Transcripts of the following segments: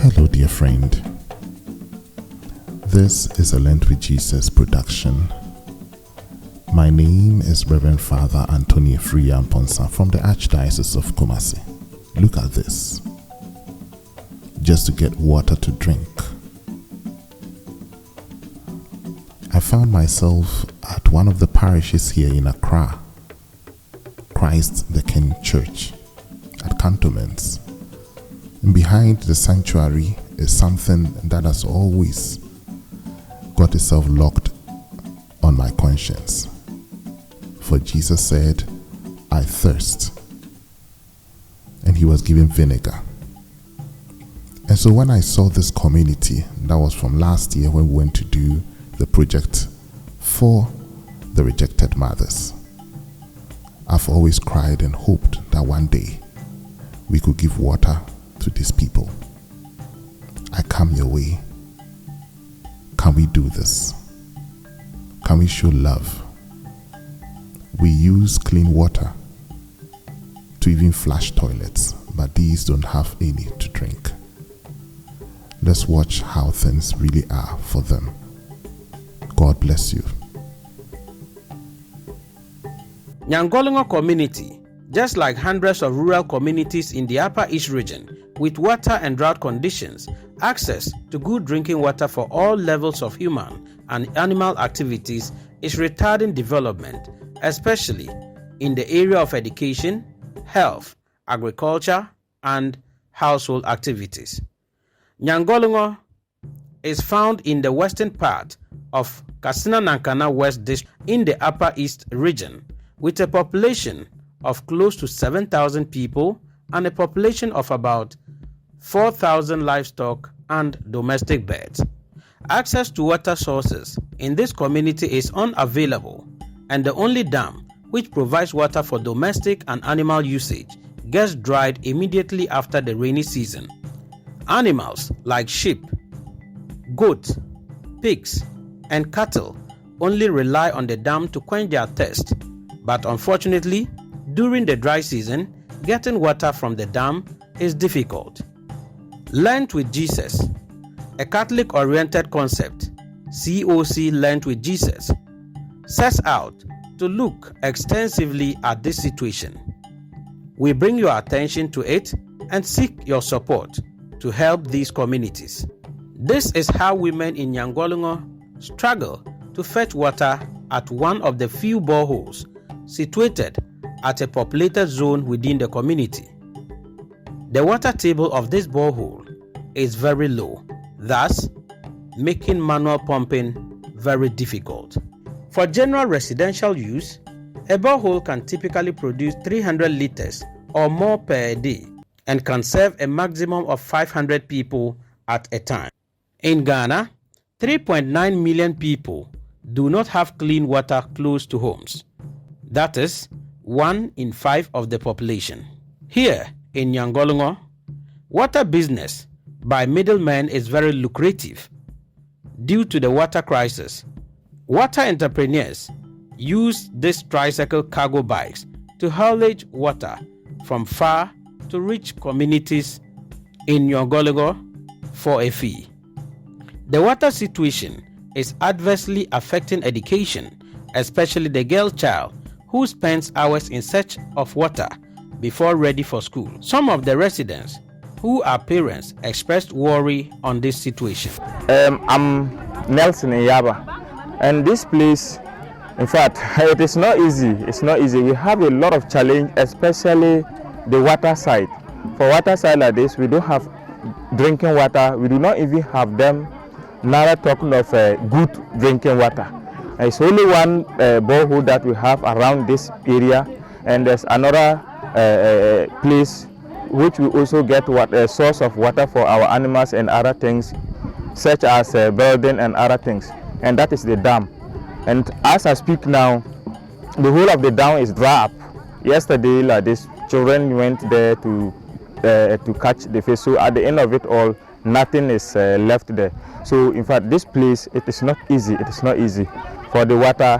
Hello, dear friend. This is a Lent with Jesus production. My name is Reverend Father Anthony Friamponsa from the Archdiocese of Kumasi. Look at this. Just to get water to drink. I found myself at one of the parishes here in Accra, Christ the King Church, at Cantonments. And behind the sanctuary is something that has always got itself locked on my conscience. For Jesus said, I thirst. And he was given vinegar. And so when I saw this community, that was from last year when we went to do the project for the rejected mothers, I've always cried and hoped that one day we could give water to these people. I come your way. Can we do this? Can we show love? We use clean water to even flush toilets, but these don't have any to drink. Let's watch how things really are for them. God bless you. Nyangolongo community, just like hundreds of rural communities in the Upper East region, with water and drought conditions, access to good drinking water for all levels of human and animal activities is retarding development, especially in the area of education, health, agriculture, and household activities. Nyangolongo is found in the western part of Katsina Nankana West District in the Upper East region, with a population of close to 7,000 people and a population of about 4,000 livestock and domestic birds. Access to water sources in this community is unavailable, and the only dam which provides water for domestic and animal usage gets dried immediately after the rainy season. Animals like sheep, goats, pigs, and cattle only rely on the dam to quench their thirst, but unfortunately, during the dry season, getting water from the dam is difficult. Lent with Jesus, a Catholic-oriented concept, COC Lent with Jesus, sets out to look extensively at this situation. We bring your attention to it and seek your support to help these communities. This is how women in Nyangolongo struggle to fetch water at one of the few boreholes situated at a populated zone within the community. The water table of this borehole is very low, thus making manual pumping very difficult. For general residential use, a borehole can typically produce 300 liters or more per day and can serve a maximum of 500 people at a time. In Ghana, 3.9 million people do not have clean water close to homes. That is 1 in 5 of the population. Here in Nyangolongo, water business by middlemen is very lucrative. Due to the water crisis, water entrepreneurs use these tricycle cargo bikes to haulage water from far to reach communities in Nyangolongo for a fee. The water situation is adversely affecting education, especially the girl child who spends hours in search of water before ready for school. Some of the residents who are parents expressed worry on this situation. I'm Nelson Yaba, and this place, in fact, it is not easy. It's not easy. We have a lot of challenge, especially the water side. For water side like this, we don't have drinking water. We do not even have them. Now talking of good drinking water. It's only one borehole that we have around this area, and there's another place which we also get a source of water for our animals and other things, such as building and other things, and that is the dam. And as I speak now, the whole of the dam is dry up. Yesterday, like this, children went there to catch the fish. So at the end of it all, nothing is left there. So in fact, this place, it is not easy. It is not easy. For the water,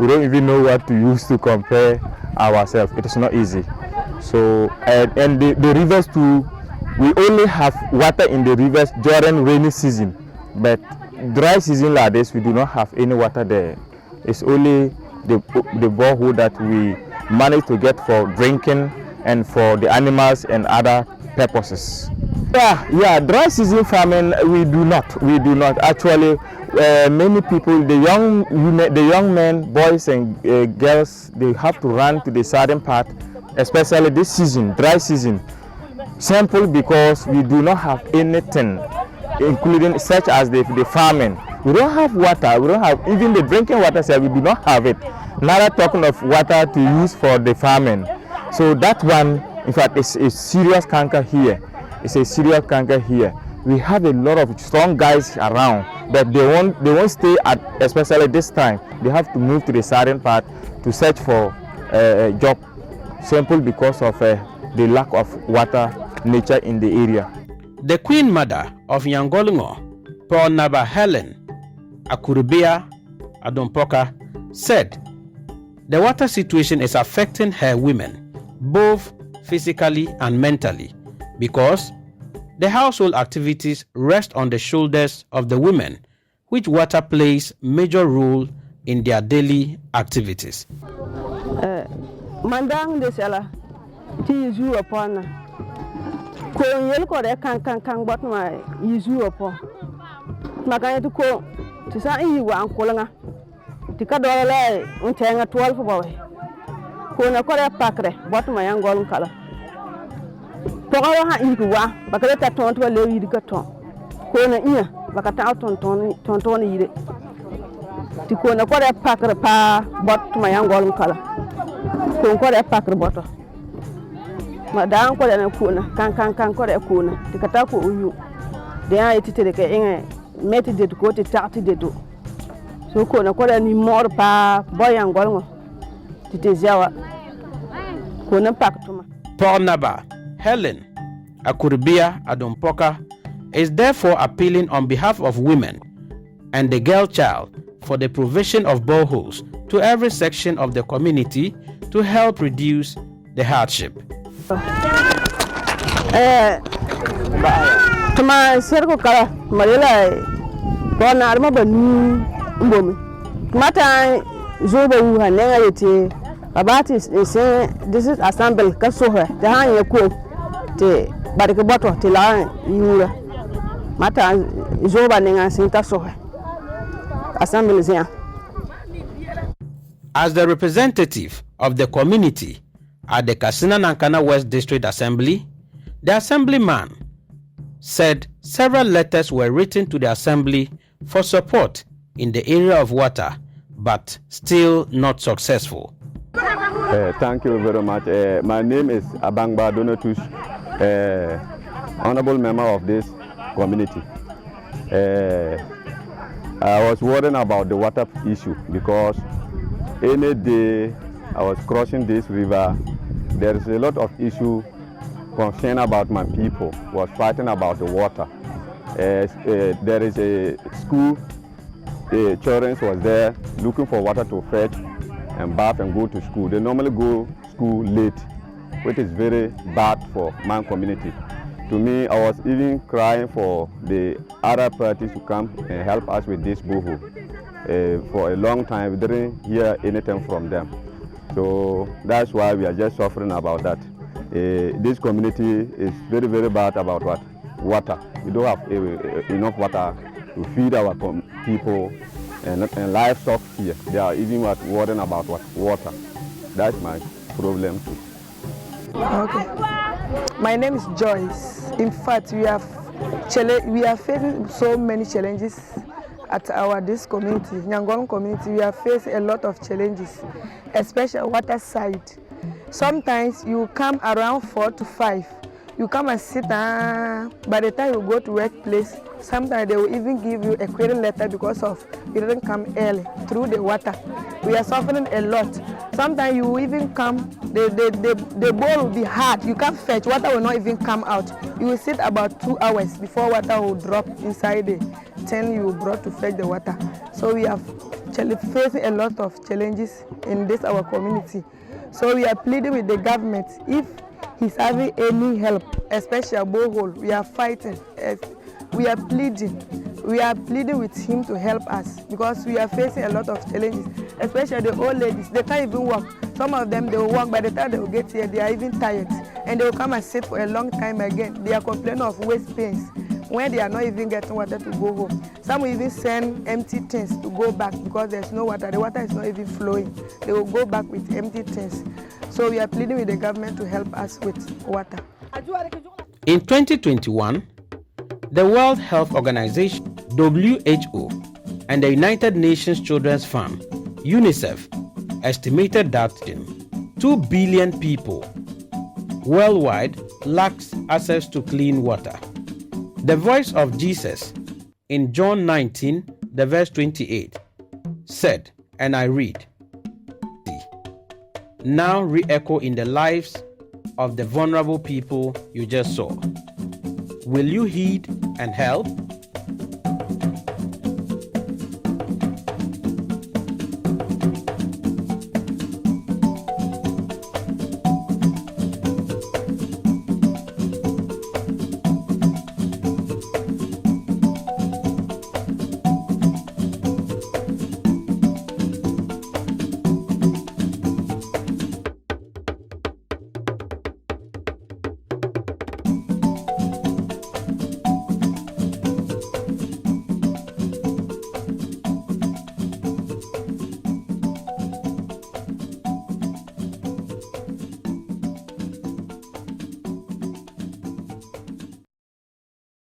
we don't even know what to use to compare ourselves. It is not easy. So and the rivers too, we only have water in the rivers during rainy season, but dry season like this, we do not have any water there. It's only the borehole that we manage to get for drinking and for the animals and other purposes. Yeah, dry season farming we do not actually. Many people, the young men, boys and girls, they have to run to the southern part, especially this season, dry season. Simple because we do not have anything, including such as the farming. We don't have water. We don't have even the drinking water. So we do not have it. Neither talking of water to use for the farming. So that one, in fact, is a serious canker here. It's a serious canker here. We have a lot of strong guys around, but they won't stay at, especially this time. They have to move to the southern part to search for a job, simple because of the lack of water nature in the area. The Queen Mother of Nyangolongo, Paul Naba Helen Akurubia Adompoka, said the water situation is affecting her women, both physically and mentally, because the household activities rest on the shoulders of the women, which water plays major role in their daily activities. Mandang de sela ti zu upon ko yel ko de kan bot ma yizu upon magaya to ko ti sa yi wa ankolanga ti ka dole le untenga 12 boy ko na ko de pakre bot ma yangol kala to ko ha yi wa bakale ta ton to le yi ka ton ko na iya bakata ton yi ti ko na ko de pakre pa bot ma yangol kala ko de pakre boto ma dan ko de na kuna kan ko de kuna ti kata ko uyu de ay ti te ke inge meti de ko ti tati de do so ko na ko de ni mor pa boyan golngo ti te jawa ko na paktuma. Paul Naba Helen Akurubia Adompoka is therefore appealing on behalf of women and the girl child for the provision of boreholes to every section of the community to help reduce the hardship. Tuma serko kala marila ko na arma banu mbomi mata zoba wu hanenga yete abati se this is assemble ka sohe de hanye ko te barke boto te la yura mata zoba nenga sinta sohe assemble zia. As the representative of the community at the Katsina Nankana West District Assembly, the assemblyman said several letters were written to the assembly for support in the area of water, but still not successful. Thank you very much. My name is Abangba Donatus, honorable member of this community. I was worrying about the water issue because any day I was crossing this river, there is a lot of issue concern about my people, was fighting about the water. There is a school, the children was there looking for water to fetch and bath and go to school. They normally go school late, which is very bad for my community. To me, I was even crying for the other parties to come and help us with this borehole. For a long time, we didn't hear anything from them. So that's why we are just suffering about that. This community is very, very bad about what? Water. We don't have enough water to feed our people and livestock here. They are even worrying about what? Water. That's my problem too. Okay. My name is Joyce. In fact, we are facing so many challenges at this community, Nyangolongo community. We are facing a lot of challenges, especially water side. Sometimes you come around 4 to 5. You come and sit down. By the time you go to workplace, sometimes they will even give you a query letter because of you didn't come early through the water. We are suffering a lot. Sometimes you even come, the bowl will be hard. You can't fetch, water will not even come out. You will sit about 2 hours before water will drop inside the tin you brought to fetch the water. So we are facing a lot of challenges in this our community. So we are pleading with the government, if he's having any help, especially a borehole. We are fighting. We are pleading. We are pleading with him to help us because we are facing a lot of challenges, especially the old ladies. They can't even walk. Some of them, they will walk. By the time they will get here, they are even tired. And they will come and sit for a long time again. They are complaining of waist pains when they are not even getting water to go home. Some will even send empty tins to go back because there's no water. The water is not even flowing. They will go back with empty tins. So we are pleading with the government to help us with water. In 2021, the World Health Organization, WHO, and the United Nations Children's Fund, UNICEF, estimated that 2 billion people worldwide lacks access to clean water. The voice of Jesus in John 19, the verse 28, said, and I read, now re-echo in the lives of the vulnerable people you just saw. Will you heed and help?